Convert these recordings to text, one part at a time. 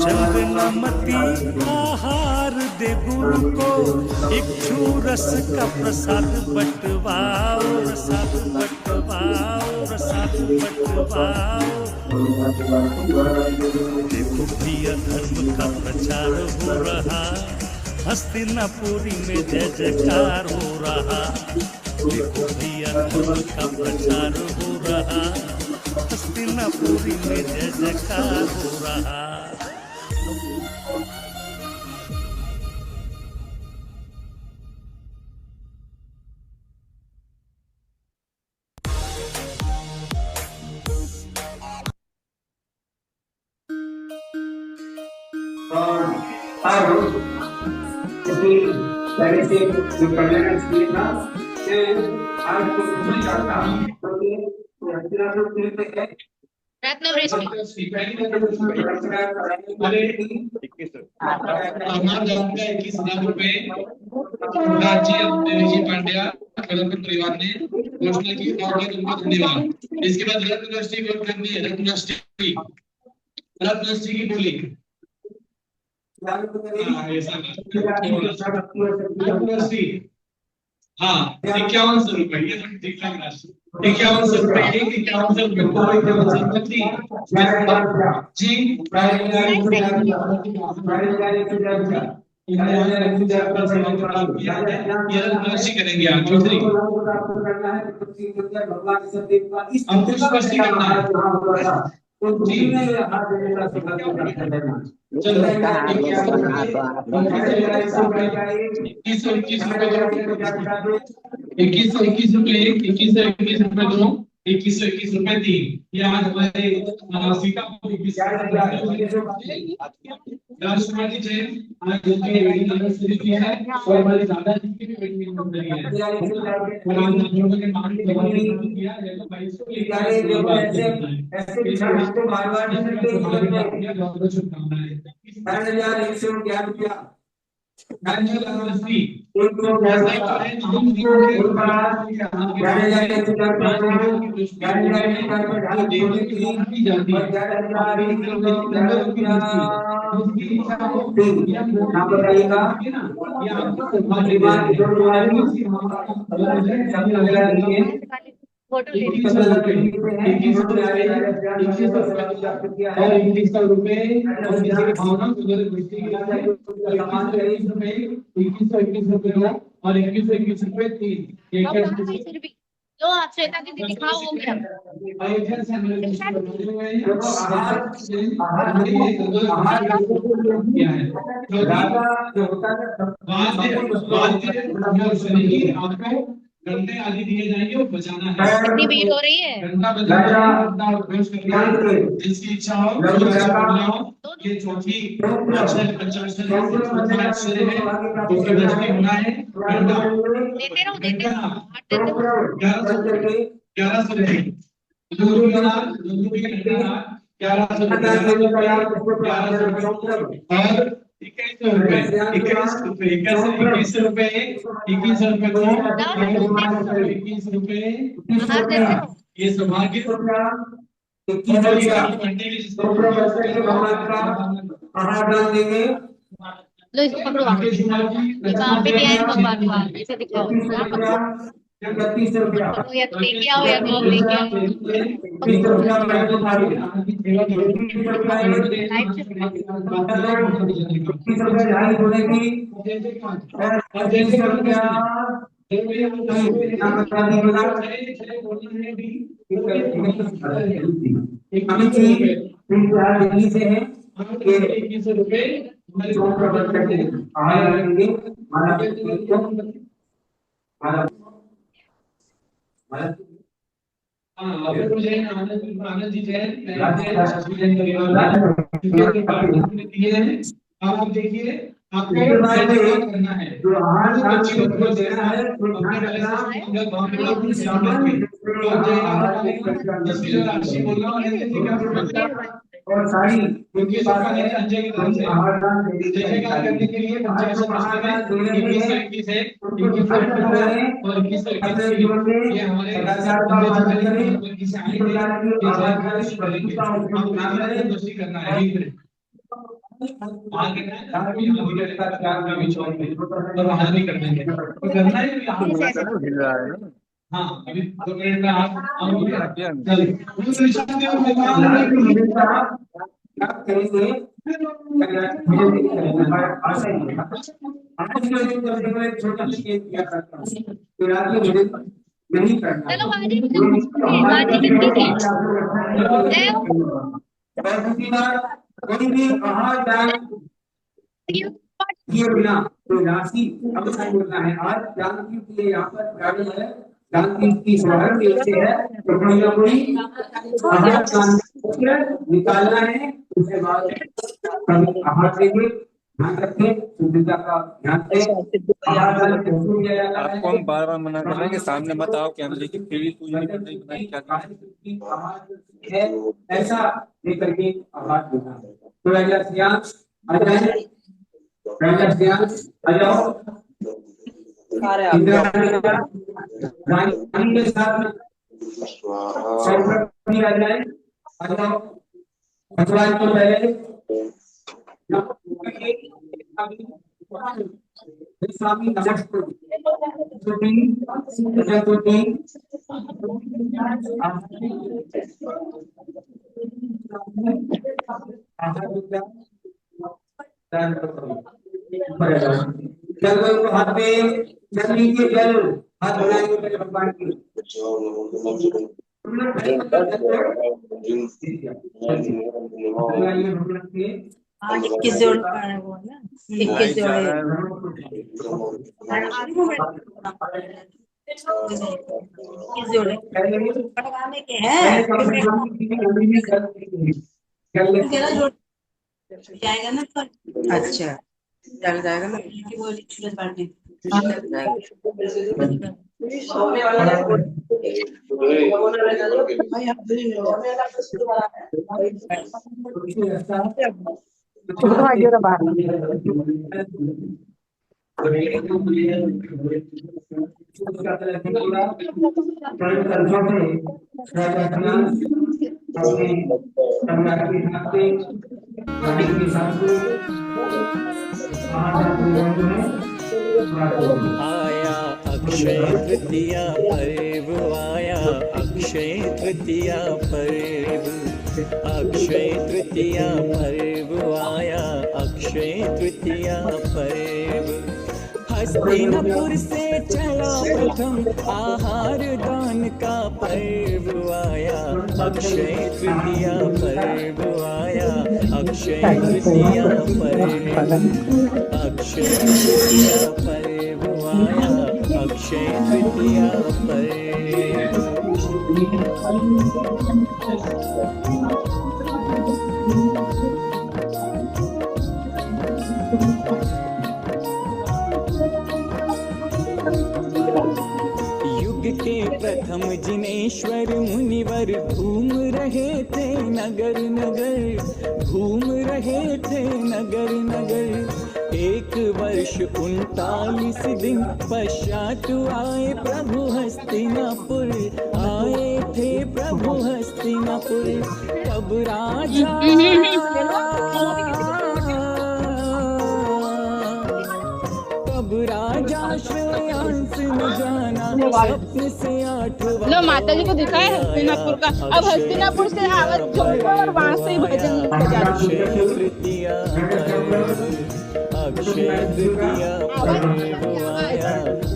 शंखनमति आहार दे गुरु को, इक्षु रस का प्रसाद बटवाओ, प्रसाद बटवाओ, प्रसाद बटवाओ। देखो प्रिय धर्म का प्रचार हो रहा, हस्तिनापुरी में जय जयकार हो रहा। देखो प्रिय धर्म का प्रचार हो रहा, हस्तिनापुरी में जय जयकार हो रहा। किसी तरह से जो कल्याण किए था आज तो नहीं जाता राज्य पांड्या परिवार ने घोषणा की और उनको धन्यवाद। इसके बाद रत्नश्री को करनी है, रत्नश्री की बोली हाँ 5100 रुपए, ये ठीक लग रहा है। 5100 रुपए, 5100 रुपए जी करेंगे आप दूसरी करना है इक्कीस रुपए 2, 21 रुपए 3। ये आज हमारे राष्ट्रवादी जैन आज उनकी वेडिंग एनिवर्सरी है और हमारे दादाजी की भी वेडिंग एनिवर्सरी है। और आज हम लोगों ने मान किया है तो भाई इसको शुभकामनाएं। फोटो ₹21 रुपए और किसी के भावना उधर दृष्टि के ₹21 और 21 रुपए 3। जो आप श्वेता की दिखाओ वो क्या घंटे आदि दिए जाएंगे और बजाना है। कितनी भीड़ हो रही है? घंटा बजाना जिसकी इच्छा हो ये चौथी अक्षर है, दूसरी दृष्टि होना है। देते रहो 1100 रुपए 21 रुपए ये सौभाग्य लो इसको पकड़ो वहाँ पे दिया है भगवान का, ऐसे दिखाओ या तो लेके आओ या तो लेके आओ। आनंद जी जैन आप देखिए आपको करना है जो देना है राशि बोल रहा हूँ और साड़ी क्योंकि सबका है संजय की तरफ से जय जयकार करने के लिए पंचायत सदस्य में 21 से 21 और 21 से 21 ये हमारे पंचायत समिति से आए थे कि जयकार करेंगे हम नाम में दोस्ती करना है आगे और वहां नहीं कर देंगे तो करना है यहाँ हाँ अभी 2 मिनट में आप चलिए आप करेंगे छोटा किया करता हूँ तो रात में मुझे नहीं करना चलो बाजी कितनी थी और दूसरी बात कोई भी बाहर जाए ये बिना तो राशि अब बोलना है आज जानकी के लिए यहाँ पर गाड़ी है जानकी की शहर के से है तो कोई ना कोई आहार निकालना है उसके बाद कभी आहार देंगे ध्यान रखें शुद्धता का ध्यान दें आपको हम बार बार मना कर रहे हैं कि सामने मत आओ कैमरे की टीवी पूजा नहीं बनाई क्या ऐसा लेकर के आहार देना है तो राजा सियांश आ जाए राजा सियांश आ जाओ रानी के साथ में सर्वप्रथम आ जाए आ जाओ भगवान को पहले स्वामी नमस्ते जल को हाथ में जल लीजिए जल हाथ बनाएंगे पहले भगवान की हाँ 21 जोड़ का है वो ना 21 जोड़े 21 जोड़े पटकाने के हैं जाएगा ना पर अच्छा चल जाएगा ना वो छोटे बांटने आया अक्षय तृतीया पर्व आया अक्षय तृतीया पर्व अक्षय तृतीया पर्व आया अक्षय तृतीया पर्व हस्तिनापुर से चला प्रथम आहार दान का पर्व आया अक्षय तृतीया पर्व आया अक्षय तृतीया पर्व अक्षय तृतीया पर्व आया अक्षय तृतीया पर्व युग के प्रथम जिनेश्वर मुनिवर घूम रहे थे नगर नगर घूम रहे थे नगर नगर 1 वर्ष 39 दिन पश्चात आए प्रभु हस्तिनापुर आए थे प्रभु हस्तिनापुर तब राजा श्रेयांश न जाना स्वप्न से 8 लो माता जी को दिखाए हस्तिनापुर का अब हस्तिनापुर से आवाज जोड़ो और वहां से ही भजन बजा अक्षय तृतीया आया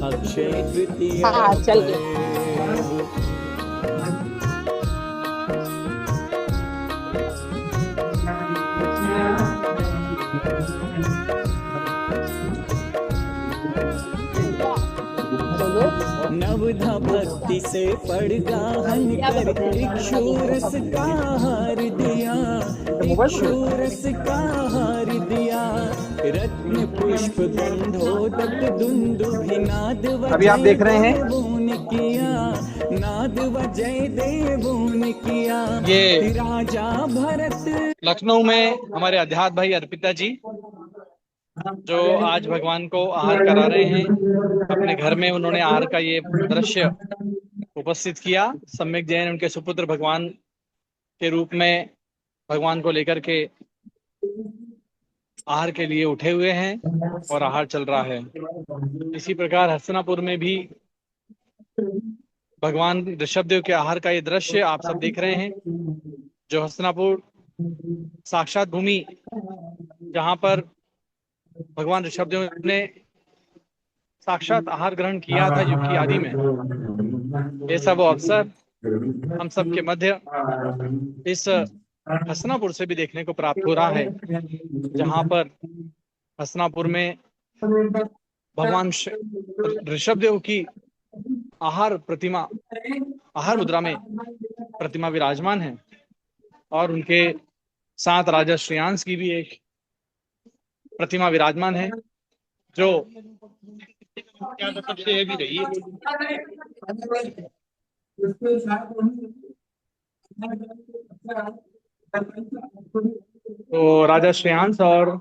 अक्षय तृतीया हाँ चल गए चलो नवधा भक्ति से पड़ गाहन कर इक्षुरस का हार दिया, इक्षुरस का हार दिया। रत्न पुष्प गंधोदक दुंदुभिनाद अभी आप देख रहे हैं किया, नाद वजय देवों ने किया। ये राजा भरत लखनऊ में हमारे अध्यात्म भाई अर्पिता जी जो आज भगवान को आहार करा रहे हैं अपने घर में, उन्होंने आहार का ये दृश्य उपस्थित किया। सम्यक जैन उनके सुपुत्र भगवान के रूप में भगवान को लेकर के आहार के लिए उठे हुए हैं और आहार चल रहा है। इसी प्रकार हस्तिनापुर में भी भगवान ऋषभदेव के आहार का ये दृश्य आप सब देख रहे हैं, जो हस्तिनापुर साक्षात भूमि जहां पर भगवान ऋषभदेव ने साक्षात आहार ग्रहण किया था युग की आदि में। ये सब अवसर हम सब के मध्य इस हस्तिनापुर से भी देखने को प्राप्त हो रहा है, जहां पर हस्तिनापुर में भगवान ऋषभदेव की आहार प्रतिमा, आहार मुद्रा में प्रतिमा विराजमान है और उनके साथ राजा श्रेयांश की भी एक प्रतिमा विराजमान है, जो क्या मतलब से भी रही तो राजा श्रेयांश और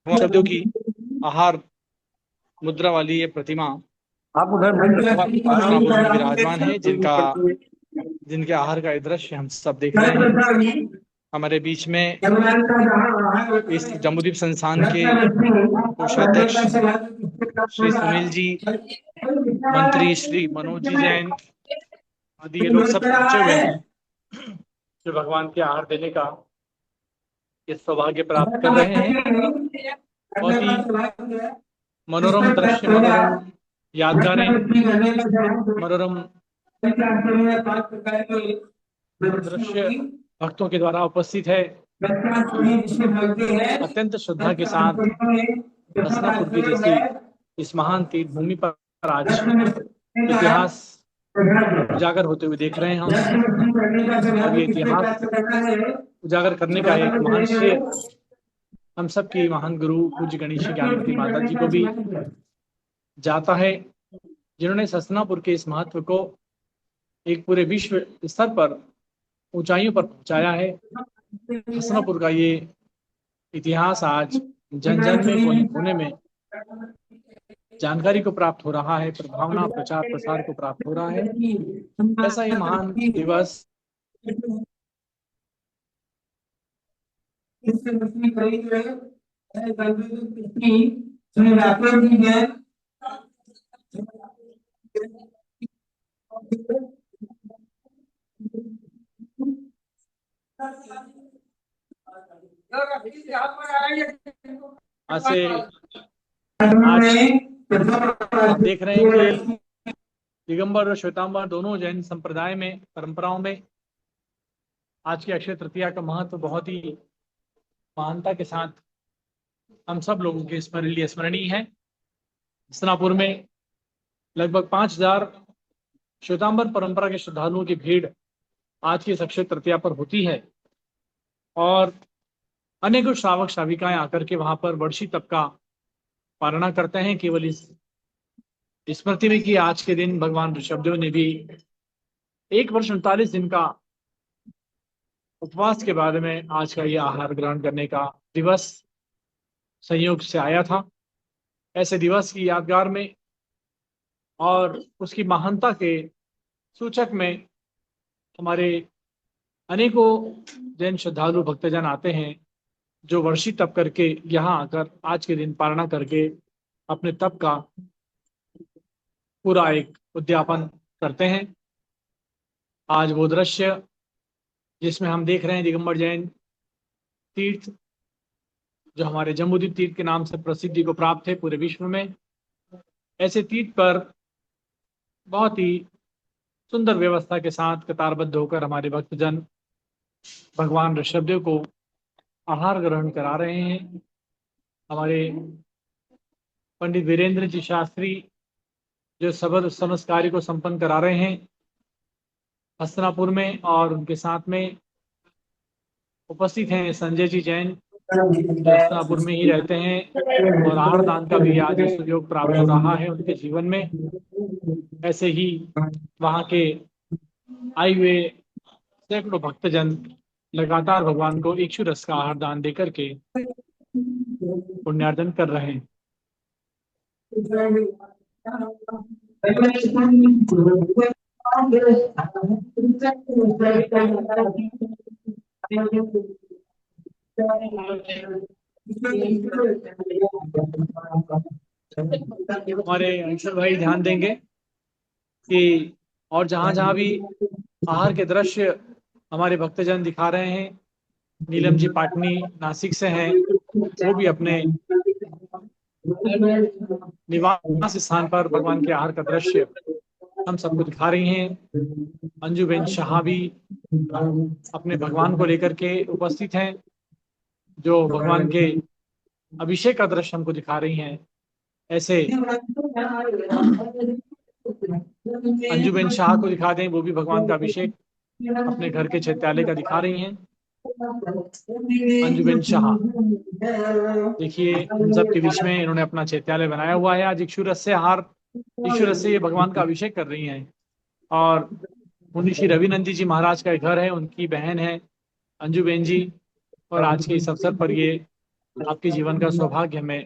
शब्दों की आहार मुद्रा वाली ये प्रतिमा आप उधर विराजमान है, जिनके आहार का दृश्य हम सब देख रहे हैं। हमारे बीच में इस जम्बूद्वीप संस्थान के कोषाध्यक्ष श्री सुनील जी, मंत्री श्री मनोज जी जैन आदि ये लोग सब पहुंचे हुए हैं, जो भगवान के आहार देने का ये सौभाग्य प्राप्त कर रहे हैं। बहुत ही मनोरम दृश्य, मनोरम यादगारें, मनोरम दृश्य भक्तों के द्वारा उपस्थित है। अत्यंत श्रद्धा के साथ हस्तिनापुर की जैसी इस महान तीर्थ भूमि पर आज इतिहास उजागर होते हुए देख रहे हैं हम। और ये इतिहास उजागर करने का एक महान श्रेय हम सब की महान गुरु पूज्य गणेश ज्ञानवती माता जी को भी जाता है, जिन्होंने हस्तिनापुर के इस महत्व को एक पूरे विश्व स्तर पर ऊंचाइयों पर पहुंचाया है। हस्तिनापुर का ये इतिहास आज जन जन में, कोने कोने में जानकारी को प्राप्त हो रहा है, प्रभावना प्रचार प्रसार को प्राप्त हो रहा है। ऐसा ये महान दिवस आज से आप देख रहे हैं कि दिगंबर और श्वेतांबर दोनों जैन संप्रदाय में, परंपराओं में आज की अक्षय तृतीया का महत्व बहुत ही महानता के साथ हम सब लोगों के स्मरणीय है। हस्तिनापुर में लगभग 5000 श्वेतांबर परंपरा के श्रद्धालुओं की भीड़ आज की इस अक्षय तृतीया पर होती है और अनेकों श्रावक श्राविकाएं आकर के वहां पर वर्षी तप का पालना करते हैं, केवल इस स्मृति में कि आज के दिन भगवान ऋषभदेव ने भी 1 वर्ष 39 दिन का उपवास के बाद में आज का ये आहार ग्रहण करने का दिवस संयोग से आया था। ऐसे दिवस की यादगार में और उसकी महानता के सूचक में हमारे अनेकों जैन श्रद्धालु भक्तजन आते हैं, जो वर्षी तप करके यहाँ आकर आज के दिन पालना करके अपने तप का पूरा एक उद्यापन करते हैं। आज वो दृश्य जिसमें हम देख रहे हैं दिगंबर जैन तीर्थ, जो हमारे जम्बूद्वीप तीर्थ के नाम से प्रसिद्धि को प्राप्त है पूरे विश्व में, ऐसे तीर्थ पर बहुत ही सुंदर व्यवस्था के साथ कतारबद्ध होकर हमारे भक्तजन भगवान ऋषभदेव को आहार ग्रहण करा रहे हैं। हमारे पंडित वीरेंद्र जी शास्त्री जो समस्त कार्य को संपन्न करा रहे हैं हस्तिनापुर में, और उनके साथ में उपस्थित हैं संजय जी जैन, जो हस्तिनापुर में ही रहते हैं, और आहार दान का भी आज सुयोग प्राप्त हो रहा है उनके जीवन में। ऐसे ही वहाँ के आए हुए सैकड़ों भक्तजन लगातार भगवान को इक्षु रस का आहार दान देकर के पुण्यार्जन कर रहे हैं। हमारे अंशुल भाई ध्यान देंगे कि और जहां जहां भी आहार के दृश्य हमारे भक्तजन दिखा रहे हैं, नीलम जी पाटनी नासिक से हैं, वो भी अपने निवास स्थान पर भगवान के आहार का दृश्य हम सबको दिखा रही हैं। अंजुबेन शाह भी अपने भगवान को लेकर के उपस्थित हैं, जो भगवान के अभिषेक का दृश्य हमको दिखा रही हैं। ऐसे अंजुबेन शाह को दिखा दें, वो भी भगवान का अभिषेक अपने घर के चैत्यालय का दिखा रही हैं। अंजुबेन शाह देखिए, इन सब के बीच में इन्होंने अपना चैत्यालय बनाया हुआ है। आज इक्षु रस से ये भगवान का अभिषेक कर रही हैं। और मुनि श्री रविनंदी जी महाराज का घर है, उनकी बहन है अंजुबेन जी। और आज के इस अवसर पर ये आपके जीवन का सौभाग्य हमें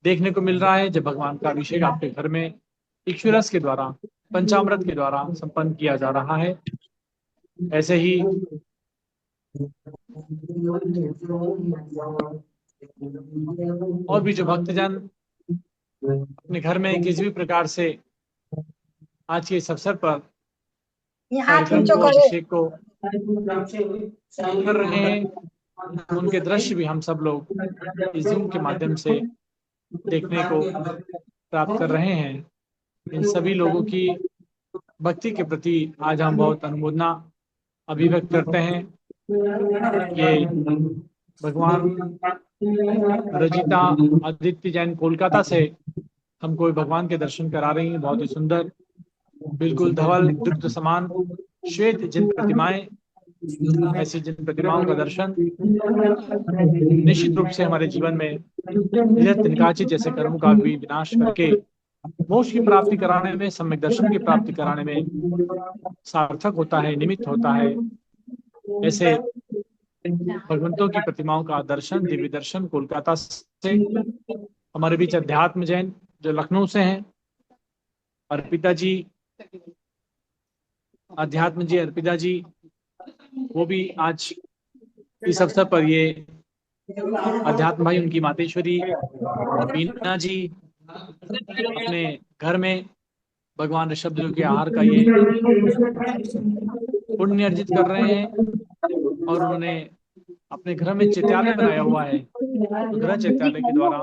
देखने को मिल रहा है, जब भगवान का अभिषेक आपके घर में इक्षु रस के द्वारा, पंचामृत के द्वारा संपन्न किया जा रहा है। ऐसे ही और भी जो भक्तजन अपने घर में किसी भी प्रकार से आज के इस अवसर पर अभिषेक को कर रहे हैं, उनके दृश्य भी हम सब लोग इस जूम के माध्यम से देखने को प्राप्त कर रहे हैं। इन सभी लोगों की भक्ति के प्रति आज हम बहुत अनुमोदना अभिव्यक्त करते हैं। ये भगवान रजिता आदित्य जैन कोलकाता से हमको भगवान के दर्शन करा रही हैं। बहुत ही सुंदर, बिल्कुल धवल दुग्ध समान श्वेत जिन प्रतिमाएं, ऐसी जिन प्रतिमाओं का दर्शन निश्चित रूप से हमारे जीवन में तिनकाचित जैसे कर्मों का भी विनाश करके मोक्ष की प्राप्ति कराने में, सम्यक दर्शन की प्राप्ति कराने में सार्थक होता है, निमित्त होता है। ऐसे भगवंतों की प्रतिमाओं का दर्शन, दिव्य दर्शन कोलकाता से हमारे बीच अध्यात्म जैन जो लखनऊ से हैं, अर्पिता जी, अध्यात्म जी अर्पिता जी, वो भी आज इस अवसर पर ये अध्यात्म भाई उनकी मातेश्वरी बीना जी अपने घर में भगवान ऋषभदेव के आहार का ये पुण्य अर्जित कर रहे हैं। और उन्होंने अपने घर में चैत्यालय बनाया हुआ है, गृह चैत्यालय के द्वारा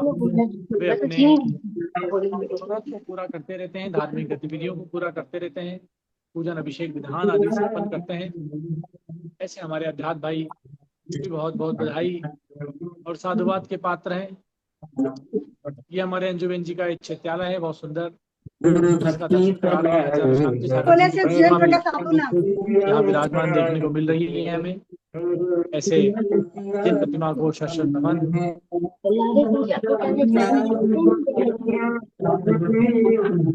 वे अपने को पूरा करते रहते हैं, धार्मिक गतिविधियों को पूरा करते रहते हैं, पूजन अभिषेक विधान आदि संपन्न करते हैं। ऐसे हमारे अध्यात्म भाई भी बहुत बहुत बधाई और साधुवाद के पात्र हैं। ये हमारे अंजुबेन जी का एक चैत्यालय है, बहुत सुंदर, जिसका दर्शन करा रहे हैं। यहाँ विराजमान देखने को मिल रही है हमें। ऐसे जिन प्रतिमा को शत नमन।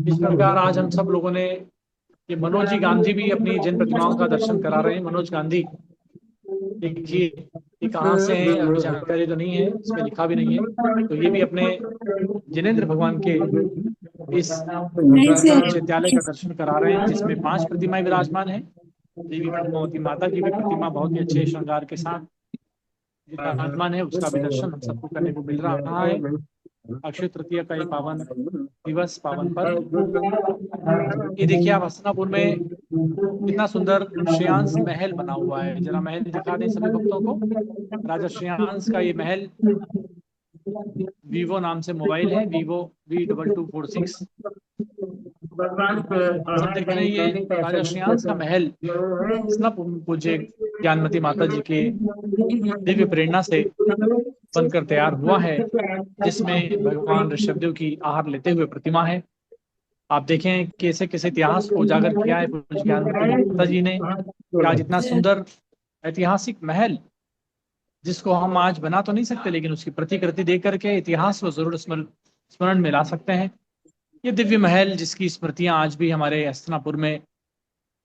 इस प्रकार आज हम सब लोगों ने, ये मनोज जी गांधी भी अपनी जिन प्रतिमाओं का दर्शन करा रहे हैं। मनोज गांधी देखिए ये कहाँ से है, अभी जानकारी तो नहीं है, इसमें लिखा भी नहीं है। तो ये भी अपने जिनेंद्र भगवान के इस चैत्यालय का दर्शन करा रहे हैं, जिसमें 5 प्रतिमाएं विराजमान है। देवी पद्मावती माता की भी प्रतिमा बहुत ही अच्छे श्रृंगार के साथ विराजमान है, उसका भी दर्शन हम सबको करने को मिल रहा है। अक्षय तृतीया का ये पावन दिवस, पावन पर्व। ये देखिए आप हस्तिनापुर में कितना सुंदर श्रेयांश महल बना हुआ है। जरा महल दिखा दें सभी भक्तों को। राजा श्रेयांश का ये महल, वीवो नाम से मोबाइल है, वीवो V2246। देख रहे हैं ये राजा श्रेयांश का महल पूज्य ज्ञानमती माता जी के दिव्य प्रेरणा से बनकर तैयार हुआ है, जिसमें भगवान ऋषभदेव की आहार लेते हुए प्रतिमा है। आप देखें कैसे कैसे इतिहास को उजागर किया है पूज्य ज्ञानमती माता जी ने। आज इतना सुंदर ऐतिहासिक महल, जिसको हम आज बना तो नहीं सकते, लेकिन उसकी प्रतिकृति देख करके इतिहास को जरूर स्मरण में ला सकते हैं। ये दिव्य महल जिसकी स्मृतियां आज भी हमारे हस्तिनापुर में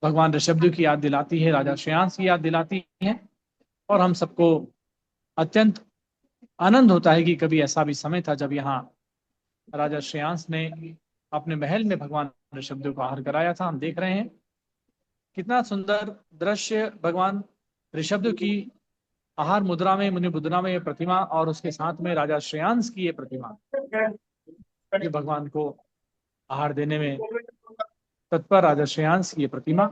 भगवान ऋषभदेव की याद दिलाती है, राजा श्रेयांस की याद दिलाती है। और हम सबको अत्यंत आनंद होता है कि कभी ऐसा भी समय था जब यहाँ राजा श्रेयांस ने अपने महल में भगवान ऋषभदेव को आहार कराया था। हम देख रहे हैं कितना सुंदर दृश्य, भगवान ऋषभदेव की आहार मुद्रा में, मुनि मुद्रा में ये प्रतिमा, और उसके साथ में राजा श्रेयांस की ये प्रतिमा, ये भगवान को आहार देने में तत्पर राजा श्रेयांस की ये प्रतिमा।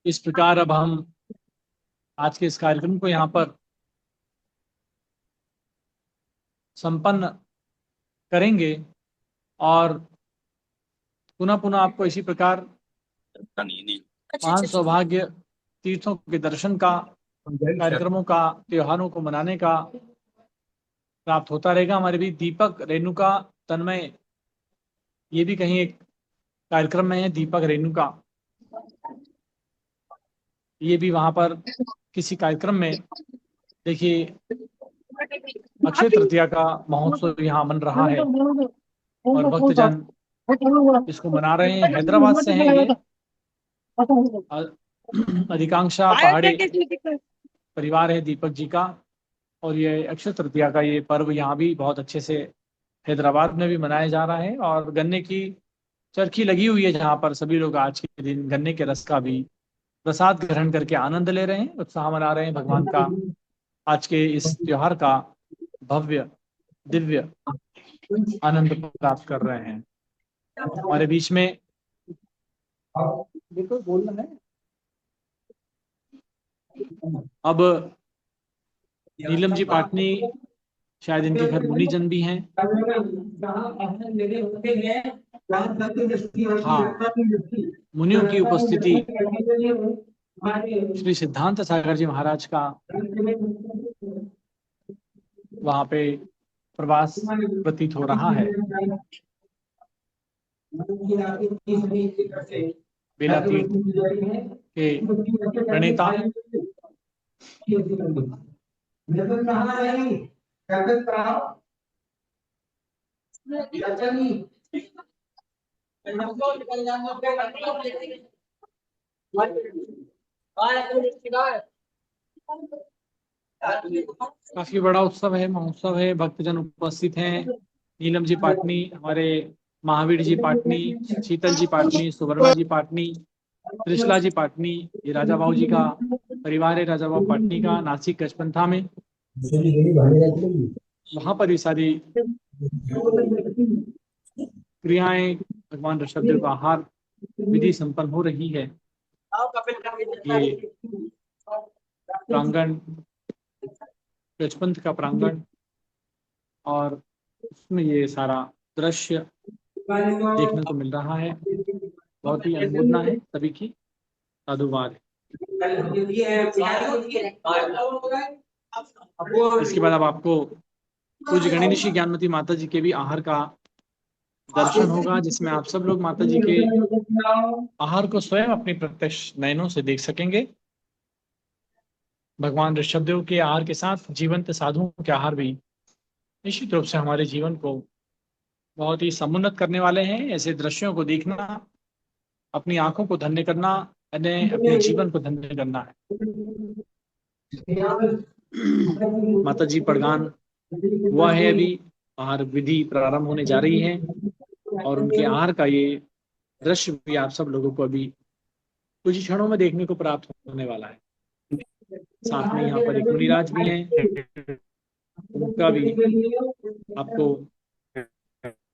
इस प्रकार अब हम आज के इस कार्यक्रम को यहाँ पर संपन्न करेंगे और पुनः पुनः आपको इसी प्रकार महान सौभाग्य तीर्थों के दर्शन का, कार्यक्रमों का, त्योहारों को मनाने का प्राप्त होता रहेगा। हमारे भी दीपक, रेणुका, तन्मय, ये भी कहीं एक कार्यक्रम में है। दीपक, रेणुका, ये भी वहां पर किसी कार्यक्रम में, देखिए अक्षय तृतीया का महोत्सव यहाँ मन रहा है और भक्तजन इसको मना रहे हैं। हैदराबाद से हैं ये, अधिकांशा पहाड़ी परिवार है दीपक जी का, और ये अक्षय तृतीया का ये पर्व यहाँ भी बहुत अच्छे से हैदराबाद में भी मनाया जा रहा है। और गन्ने की चरखी लगी हुई है जहाँ पर सभी लोग आज के दिन गन्ने के रस का भी प्रसाद ग्रहण करके आनंद ले रहे हैं, उत्साह मना रहे हैं, भगवान का आज के इस त्योहार का भव्य दिव्य आनंद प्राप्त कर रहे हैं। हमारे बीच में बिल्कुल बोलना है। अब नीलम जी पाटनी, शायद इनके घर मुनिजन भी हैं। हाँ, मुनियों की उपस्थिति श्री सिद्धांत सागर जी महाराज का वहां पे प्रवास प्रतीत हो रहा है। बेला तीर्थ के प्रणेता काफी बड़ा उत्सव है, महोत्सव है, भक्तजन उपस्थित हैं। नीलम जी पाटनी, हमारे महावीर जी पाटनी, शीतल जी पाटनी, सुवर्णा जी पाटनी, त्रिशला जी पाटनी, ये राजा बाबू जी का परिवार है, राजा बाबू पाटनी का, नासिक गजपंथा में। वहां पर ये सारी क्रियाएं, भगवान ऋषभदेव का आहार विधि संपन्न हो रही है। ये प्रांगण, गजपंथ का प्रांगण, और उसमें ये सारा दृश्य देखने को मिल रहा है। बहुत ही अनुमोदना है सभी की, साधुवाद है। इसके बाद अब आपको पूज्य गणेश ज्ञानमती माता जी के भी आहार का दर्शन होगा, जिसमें आप सब लोग माता जी के आहार को स्वयं अपने प्रत्यक्ष नयनों से देख सकेंगे। भगवान ऋषभदेव के आहार के साथ जीवंत साधुओं के आहार भी निश्चित रूप से हमारे जीवन को बहुत ही समुन्नत करने वाले हैं। ऐसे दृश्यों को देखना, अपनी आंखों को धन्य करना, अपने जीवन को धन्य करना है। माता जी प्रदान हुआ है, अभी आहार विधि प्रारंभ होने जा रही है, और उनके आहार का ये दृश्य भी आप सब लोगों को अभी कुछ क्षणों में देखने को प्राप्त होने वाला है। साथ में यहाँ पर एक मुनिराज भी हैं, उनका भी आपको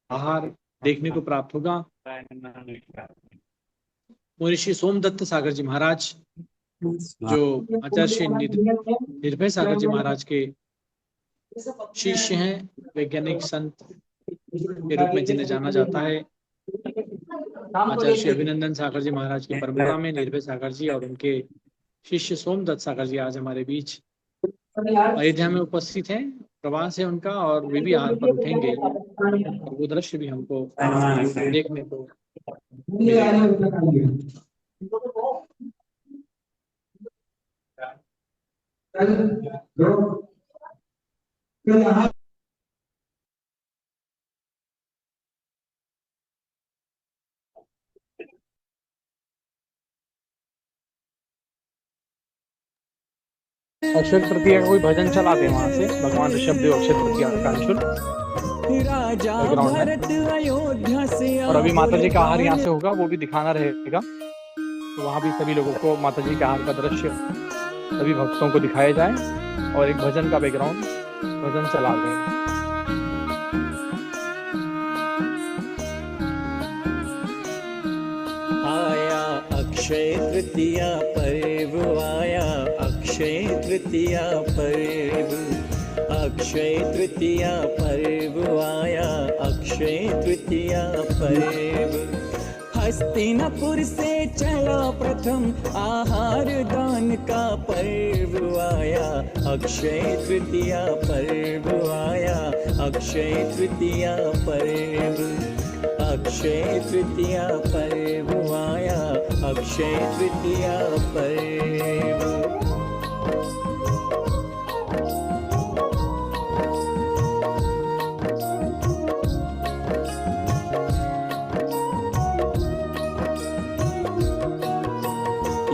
आहार देखने को प्राप्त होगा। महर्षि सोमदत्त सागर जी महाराज, जो आचार्य निर्भय सागर जी महाराज के शिष्य हैं, वैज्ञानिक संत के रूप में जिन्हें जाना जाता है। आचार्य श्री अभिनंदन सागर जी महाराज की परंपरा में निर्भय सागर जी और उनके शिष्य सोमदत्त सागर जी आज हमारे बीच अयोध्या में उपस्थित हैं, प्रवास है उनका, और वे भी आहार पर उठेंगे, और वो दृश्य भी हमको देखने को अक्षय तृतीया का कोई भजन चला दे वहां से, भगवान ऋषभदेव अक्षय तृतीया का अंशुल बैकग्राउंड में। और अभी माता जी का आहार यहाँ से होगा, वो भी दिखाना रहेगा, तो वहाँ भी सभी लोगों को माता जी के आहार का दृश्य सभी भक्तों को दिखाया जाए, और एक भजन का बैकग्राउंड भजन चला दें। अक्षय तृतीया पर्व आया, अक्षय तृतीया पर्व, अक्षय तृतीया पर्व आया, अक्षय तृतीया पर्व। हस्तिनापुर से चला प्रथम आहार दान का पर्व आया, अक्षय तृतीया पर्व आया, अक्षय तृतीया पर्व, अक्षय तृतीया पर्व आया, अक्षय तृतीया पर्व।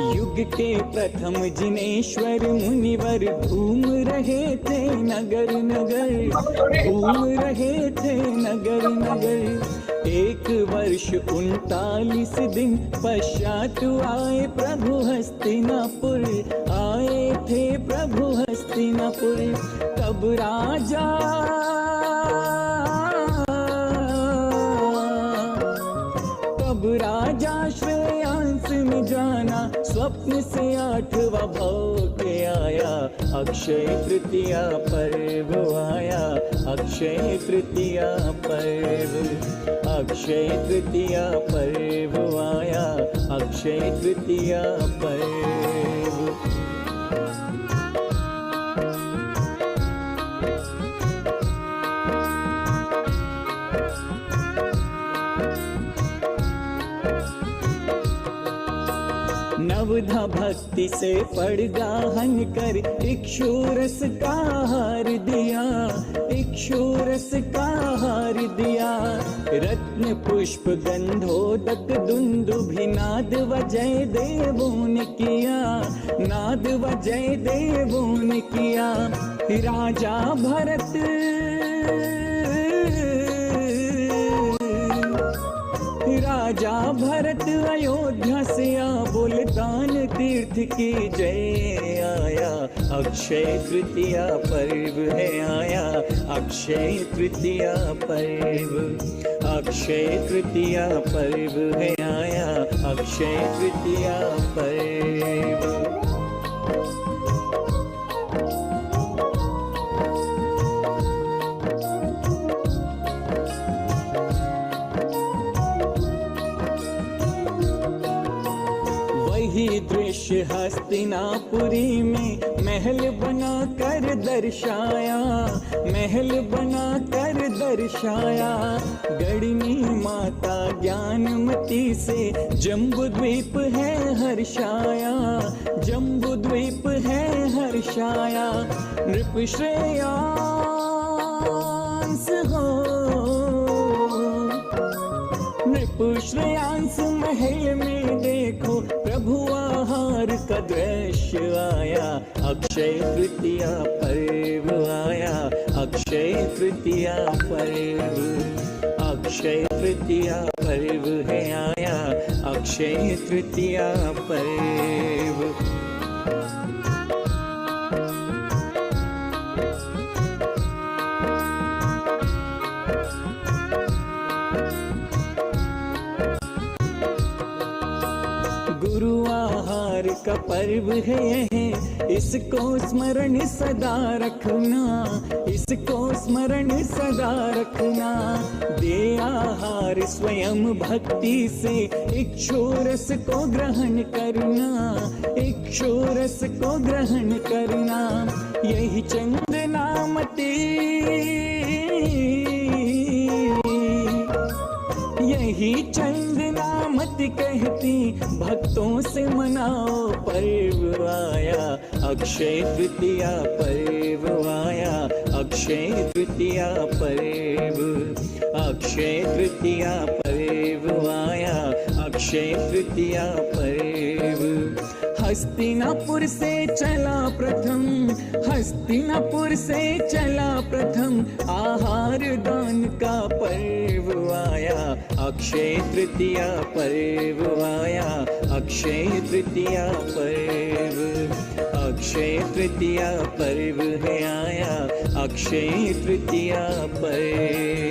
युग के प्रथम जिनेश्वर मुनिवर घूम रहे थे नगर नगर, घूम रहे थे नगर नगर। 1 वर्ष 39 दिन पश्चात आए प्रभु हस्तिनापुर, आए थे प्रभु हस्तिनापुर। तब राजा श्रेयांस में जाना, स्वप्न से 8वां भाव के आया, अक्षय तृतीया पर्व आया, अक्षय तृतीया पर्व, अक्षय तृतीया पर्व आया, अक्षय तृतीया पर्व। नवधा भक्ति से पड़गाहन कर इक्षुरस का हार दिया, इक्षुरस का हार दिया। रत्न पुष्प गंधोदक दुंदुभि नाद व जय देवों ने किया, नाद व जय देवों ने किया। राजा भरत राजा भरत अयोध्या से आ बोलतान तीर्थ की जय आया, अक्षय तृतीया पर्व है आया, अक्षय तृतीया पर्व, अक्षय तृतीया पर्व है आया, अक्षय तृतीया पर्व। दृश्य हस्तिनापुरी में महल बना कर दर्शाया, महल बना कर दर्शाया। गढ़नी माता ज्ञानमती से जम्बूद्वीप है हर्षाया, जम्बूद्वीप है हर्षाया। नृप श्रेयांस हो, नृप श्रेयांस महल में देखो प्रभु आहार का दृश्य आया, अक्षय तृतीया पर्व आया, अक्षय तृतीया पर्व, अक्षय तृतीया पर्व है आया, अक्षय तृतीया पर्व। का पर्व है यह, इसको स्मरण सदा रखना, इसको स्मरण सदा रखना। दे आहार स्वयं भक्ति से इक्षुरस को ग्रहण करना, इक्षुरस को ग्रहण करना। यही चंदनामती, यही चंदनामती कहती भक्तों से मनाओ पर्व आया, अक्षय तृतीया पर्व आया, अक्षय तृतीया पर्व, अक्षय तृतीया पर्व आया, अक्षय तृतीया पर्व। हस्तिनापुर से चला प्रथम, हस्तिनापुर से चला प्रथम आहार दान का पर्व आया, अक्षय तृतीया पर्व आया, अक्षय तृतीया पर्व, अक्षय तृतीया पर्व है आया, अक्षय तृतीया पर्व।